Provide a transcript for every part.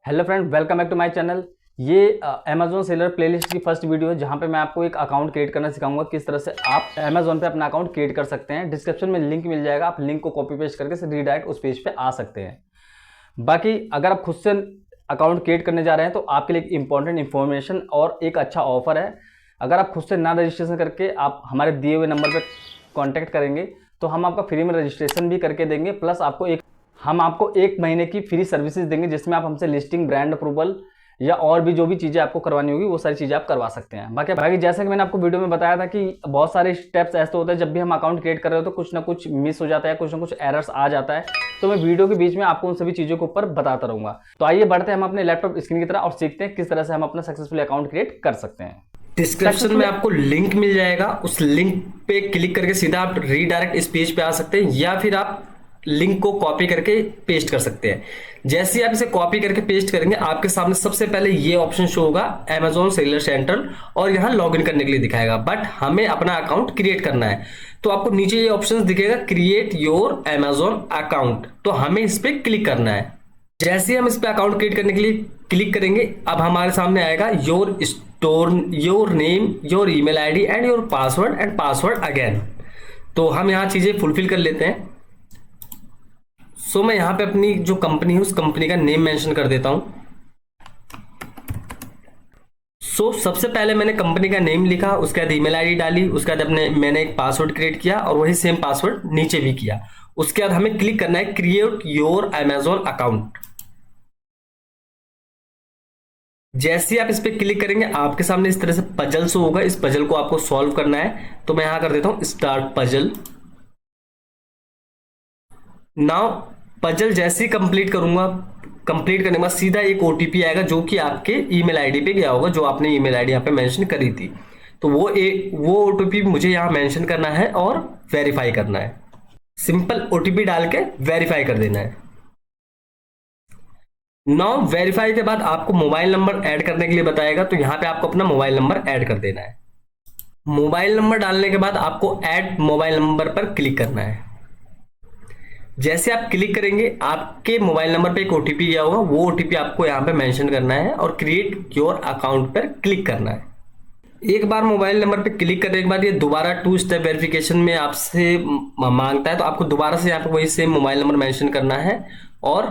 Hello friend, welcome back to my channel. ये Amazon seller playlist की first video है जहां पे मैं आपको एक अकाउंट क्रिएट करना सिखाऊंगा किस तरह से आप अमेजोन पे अपना अकाउंट क्रिएट कर सकते हैं। डिस्क्रिप्शन में लिंक मिल जाएगा, आप लिंक को कॉपी पेस्ट करके रीडायरेक्ट उस पेज पे आ सकते हैं। बाकी अगर आप खुद से अकाउंट क्रिएट करने जा रहे हैं तो आपके लिए एक इंपॉर्टेंट इन्फॉर्मेशन और एक अच्छा ऑफर है। अगर आप खुद से ना रजिस्ट्रेशन करके आप हमारे दिए हुए नंबर पर कॉन्टैक्ट करेंगे तो हम आपका फ्री में रजिस्ट्रेशन भी करके देंगे, प्लस हम आपको 1 महीने की फ्री सर्विसेज देंगे जिसमें आप हमसे लिस्टिंग, ब्रांड अप्रूवल या और भी जो भी चीज़ें आपको करवानी होगी वो सारी चीज़ें आप करवा सकते हैं। बाकी जैसा कि मैंने आपको वीडियो में बताया था कि बहुत सारे स्टेप्स ऐसे होते हैं, जब भी हम अकाउंट क्रिएट कर रहे हो तो कुछ ना कुछ मिस हो जाता है, कुछ ना कुछ एरर्स आ जाता है। तो मैं वीडियो के बीच में आपको उन सभी चीज़ों के ऊपर बताता रहूँगा। तो आइए बढ़ते हैं हम अपने लैपटॉप स्क्रीन की तरह और सीखते हैं किस तरह से हम अपना सक्सेसफुल अकाउंट क्रिएट कर सकते हैं। डिस्क्रिप्शन में आपको लिंक मिल जाएगा, उस लिंक पे क्लिक करके सीधा आप रीडायरेक्ट इस पेज पे आ सकते हैं, या फिर आप लिंक को कॉपी करके पेस्ट कर सकते हैं। जैसे ही आप इसे कॉपी करके पेस्ट करेंगे आपके सामने सबसे पहले ये ऑप्शन शो होगा Amazon सेलर सेंट्रल, और यहाँ लॉगिन करने के लिए दिखाएगा। बट हमें अपना अकाउंट क्रिएट करना है तो आपको नीचे ये ऑप्शन दिखेगा, क्रिएट योर Amazon अकाउंट। तो हमें इस पे क्लिक करना है। जैसे ही हम इस पे अकाउंट क्रिएट करने के लिए क्लिक करेंगे अब हमारे सामने आएगा your name, your email ID and your password and password again. तो हम यहाँ चीजें फुलफिल कर लेते हैं। सो मैं यहाँ पे अपनी जो कंपनी है उस कंपनी का नेम मेंशन कर देता हूं। सो सबसे पहले मैंने कंपनी का नेम लिखा, उसके बाद ईमेल आईडी डाली, उसके बाद मैंने एक पासवर्ड क्रिएट किया और वही सेम पासवर्ड नीचे भी किया। उसके बाद हमें क्लिक करना है क्रिएट योर Amazon अकाउंट। जैसे ही आप इस पे क्लिक करेंगे आपके सामने इस तरह से पजल शो होगा। इस पजल को आपको सॉल्व करना है, तो मैं यहां कर देता हूं स्टार्ट पजल। नाउ पजल जैसे ही कंप्लीट करूंगा, कंप्लीट करने के बाद सीधा एक ओटीपी आएगा जो कि आपके ईमेल आईडी पे गया होगा, जो आपने ईमेल आईडी यहाँ पे मेंशन करी थी। तो वो ओटीपी मुझे यहाँ मेंशन करना है और वेरीफाई करना है। सिंपल ओटीपी डाल के वेरीफाई कर देना है। नाउ वेरीफाई के बाद आपको मोबाइल नंबर ऐड करने के लिए बताएगा, तो यहां पे आपको अपना मोबाइल नंबर ऐड कर देना है। मोबाइल नंबर डालने के बाद आपको ऐड मोबाइल नंबर पर क्लिक करना है। जैसे आप क्लिक करेंगे आपके मोबाइल नंबर पे एक ओटीपी गया होगा, वो ओटीपी आपको यहाँ पे मेंशन करना है और क्रिएट योर अकाउंट पर क्लिक करना है। एक बार मोबाइल नंबर पे क्लिक करने के बाद ये दोबारा 2 स्टेप वेरिफिकेशन में आपसे मांगता है, तो आपको दोबारा से यहाँ पे वही सेम मोबाइल नंबर मेंशन करना है और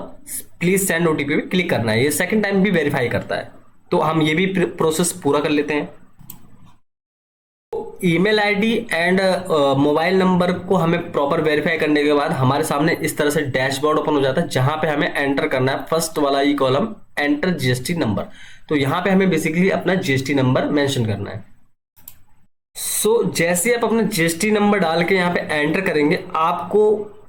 प्लीज सेंड ओटीपी पे क्लिक करना है। ये सेकंड टाइम भी वेरीफाई करता है, तो हम ये भी प्रोसेस पूरा कर लेते हैं। Email ID and mobile number को हमें प्रॉपर वेरीफाई करने के बाद हमारे सामने इस तरह से डैशबोर्ड ओपन हो जाता है, जहां पे हमें एंटर करना है फर्स्ट वाला ई कॉलम, एंटर जीएसटी नंबर। तो यहां पे हमें बेसिकली अपना जीएसटी नंबर मेंशन करना है। सो जैसे आप अपना जीएसटी नंबर डाल के यहाँ पे एंटर करेंगे आपको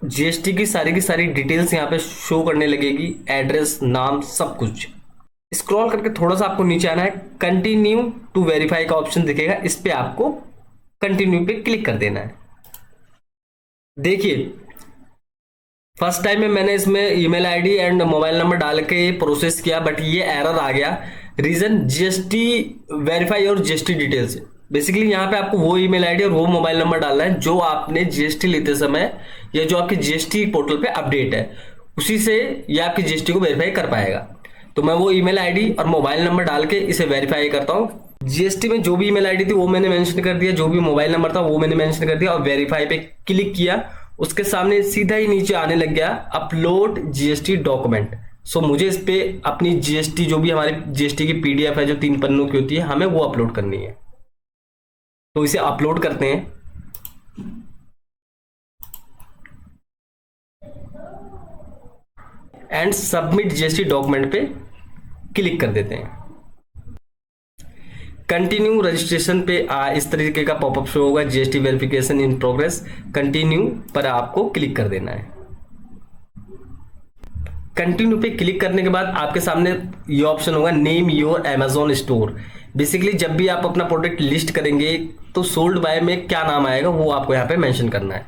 जीएसटी की सारी डिटेल्स यहाँ पे शो करने लगेगी, एड्रेस, नाम, सब कुछ। स्क्रॉल करके थोड़ा सा आपको नीचे आना है, कंटिन्यू टू वेरीफाई का ऑप्शन दिखेगा, इस पे आपको कंटिन्यू पे क्लिक कर देना है। देखिए फर्स्ट टाइम में मैंने इसमें email ID and mobile number डाल के प्रोसेस किया, बट ये एरर आ गया। रीजन जीएसटी वेरीफाई और जीएसटी डिटेल्स। बेसिकली यहाँ पे आपको वो ईमेल आईडी और वो मोबाइल नंबर डालना है जो आपने जीएसटी लेते समय या जो आपके जीएसटी पोर्टल पे अपडेट है, उसी से ये आपकी जीएसटी को वेरीफाई कर पाएगा। तो मैं वो ईमेल आईडी और मोबाइल नंबर डाल के इसे वेरीफाई करता हूँ। जीएसटी में जो भी ईमेल आईडी थी वो मैंने मेंशन कर दिया, जो भी मोबाइल नंबर था वो मैंने मेंशन कर दिया और वेरीफाई पे क्लिक किया। उसके सामने सीधा ही नीचे आने लग गया अपलोड जीएसटी डॉक्यूमेंट। सो मुझे इस पे अपनी जीएसटी, जो भी हमारी जीएसटी की पीडीएफ है जो 3 पन्नों की होती है, हमें वो अपलोड करनी है। तो इसे अपलोड करते हैं। एंड सबमिट जीएसटी डॉक्यूमेंट पे क्लिक कर देते हैं। कंटिन्यू रजिस्ट्रेशन पे इस तरीके का पॉपअप शो होगा, GST verification in progress, continue पर आपको क्लिक कर देना है। कंटिन्यू पे क्लिक करने के बाद आपके सामने ये ऑप्शन होगा name your Amazon store. Basically जब भी आप अपना प्रोडक्ट लिस्ट करेंगे तो सोल्ड बाय में क्या नाम आएगा वो आपको यहाँ पे मेंशन करना है।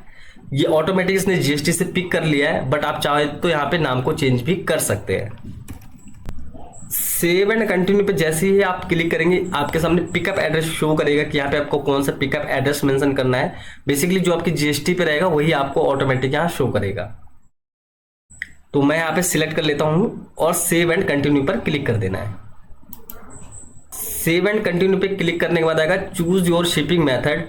ये ऑटोमेटिक इसने जीएसटी से पिक कर लिया है, बट आप चाहे तो यहाँ पे नाम को चेंज भी कर सकते हैं। सेव एंड कंटिन्यू पे जैसे ही आप क्लिक करेंगे आपके सामने पिकअप एड्रेस शो करेगा कि यहाँ पे आपको कौन सा पिकअप एड्रेस मेंशन करना है। बेसिकली जो आपकी जीएसटी पे रहेगा वही आपको ऑटोमेटिक यहाँ शो करेगा। तो मैं यहाँ पे सिलेक्ट कर लेता हूँ और सेव एंड कंटिन्यू पर क्लिक कर देना है। सेव एंड कंटिन्यू पे क्लिक करने के बाद आएगा चूज योर शिपिंग मेथड।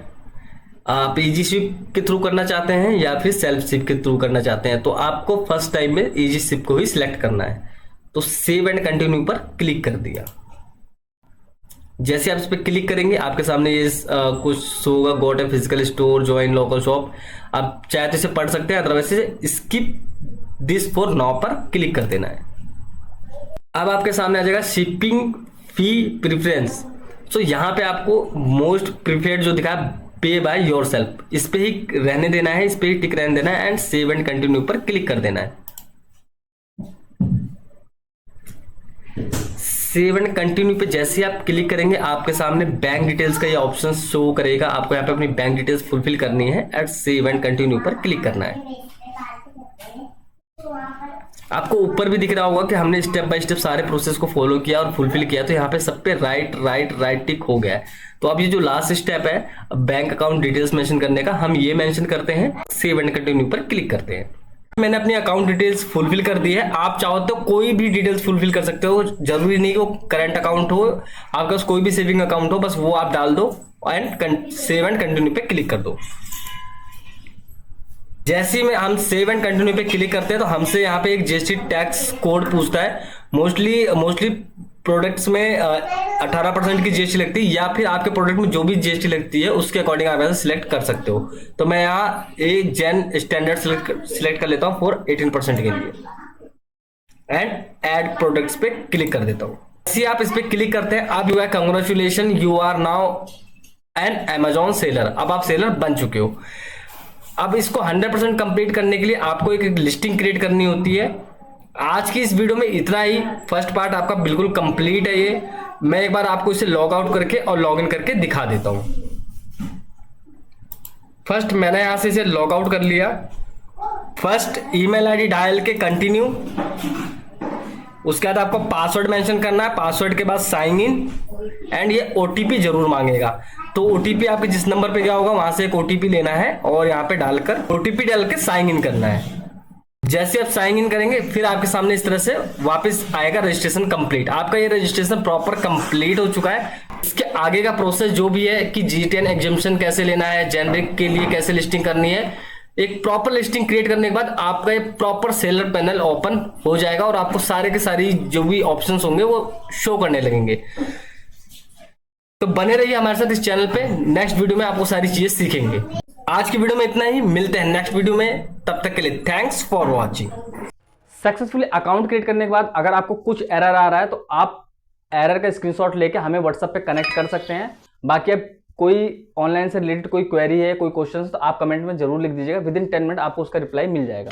आप इजी शिप के थ्रू करना चाहते हैं या फिर सेल्फ शिप के थ्रू करना चाहते हैं, तो आपको फर्स्ट टाइम में इजी शिप को ही सिलेक्ट करना है। तो सेव एंड कंटिन्यू पर क्लिक कर दिया। जैसे आप इस पर क्लिक करेंगे आपके सामने ये कुछ शो होगा, got a physical store, join local shop. आप चाहे तो इसे पढ़ सकते हैं, अदरवाइज से स्किप दिस फॉर नाउ पर क्लिक कर देना है। अब आपके सामने आ जाएगा शिपिंग फी प्रेफरेंस। तो यहाँ पे आपको मोस्ट प्रिफर्ड जो दिखा पे बाय योर सेल्फ, इस पे ही रहने देना है, इस पे ही टिक रहने देना है एंड सेव एंड कंटिन्यू पर क्लिक कर देना है। सेव एंड कंटिन्यू पे जैसे आप क्लिक करेंगे आपके सामने बैंक डिटेल्स का ये ऑप्शन शो करेगा। आपको यहाँ पे अपनी बैंक डिटेल्स फुलफिल करनी है एंड सेव एंड कंटिन्यू पर क्लिक करना है। आपको ऊपर भी दिख रहा होगा कि हमने स्टेप बाय स्टेप सारे प्रोसेस को फॉलो किया और फुलफिल किया, तो यहाँ पे सब पे राइट टिक हो गया है। तो अब ये जो लास्ट स्टेप है बैंक अकाउंट डिटेल्स मेंशन करने का, हम ये मेंशन करते हैं, सेव एंड कंटिन्यू पर क्लिक करते हैं। मैंने अपनी अकाउंट डिटेल्स फुलफिल कर दी है। आप चाहो तो कोई भी डिटेल्स फुलफिल कर सकते हो, जरूरी नहीं कि वो करंट अकाउंट हो, आपके पास कोई भी सेविंग अकाउंट हो, बस वो आप डाल दो एंड सेव एंड कंटिन्यू पे क्लिक कर दो। जैसे ही हम सेव एंड कंटिन्यू पे क्लिक करते हैं तो हमसे यहाँ पे एक जीएसटी टैक्स कोड पूछता है। मोस्टली प्रोडक्ट्स में 18% की जीएसटी लगती है, या फिर आपके प्रोडक्ट में जो भी जीएसटी लगती है उसके अकॉर्डिंग आप ऐसा सिलेक्ट कर सकते हो। तो मैं यहाँ एक जेन स्टैंडर्ड सिलेक्ट कर लेता हूँ फॉर 18% के लिए एंड ऐड प्रोडक्ट्स पे क्लिक कर देता हूँ। जैसे आप इस पे क्लिक करते हैं, अब हुआ congratulation, you are now an Amazon seller. अब आप सेलर बन चुके हो। अब इसको 100% कंप्लीट करने के लिए आपको एक लिस्टिंग क्रिएट करनी होती है। आज की इस वीडियो में इतना ही। फर्स्ट पार्ट आपका बिल्कुल कंप्लीट है ये। मैं एक बार आपको इसे लॉग आउट करके और लॉग इन करके दिखा देता हूं। फर्स्ट मैंने यहां से इसे लॉग आउट कर लिया। फर्स्ट ईमेल आईडी डायल के कंटिन्यू, उसके बाद आपको पासवर्ड मेंशन करना है, पासवर्ड के बाद साइन इन एंड ये ओटीपी जरूर मांगेगा। तो ओटीपी आपके जिस नंबर पे गया होगा वहां से एक ओटीपी लेना है और यहाँ पे डालकर ओटीपी डाल के साइन इन करना है। जैसे आप साइन इन करेंगे फिर आपके सामने इस तरह से वापस आएगा रजिस्ट्रेशन कंप्लीट। आपका ये रजिस्ट्रेशन प्रॉपर कंप्लीट हो चुका है। इसके आगे का प्रोसेस जो भी है कि G10 एग्जामिशन कैसे लेना है, जेनरिक के लिए कैसे लिस्टिंग करनी है, एक प्रॉपर लिस्टिंग क्रिएट करने के बाद आपका ये प्रॉपर सेलर पैनल ओपन हो जाएगा और आपको सारे के सारी जो भी ऑप्शंस होंगे वो शो करने लगेंगे। तो बने रहिए हमारे साथ इस चैनल पे। नेक्स्ट वीडियो में आपको सारी चीजें सीखेंगे। आज की वीडियो में इतना ही, मिलते हैं नेक्स्ट वीडियो में, तब तक के लिए thanks for watching. Successfully account create करने के बाद अगर आपको कुछ एरर आ रहा है तो आप एरर का स्क्रीनशॉट लेके हमें व्हाट्सएप पे कनेक्ट कर सकते हैं। बाकी अब कोई ऑनलाइन से रिलेटेड कोई क्वेरी है, कोई क्वेश्चन, तो आप कमेंट में जरूर लिख दीजिएगा। विद इन 10 मिनट आपको उसका रिप्लाई मिल जाएगा।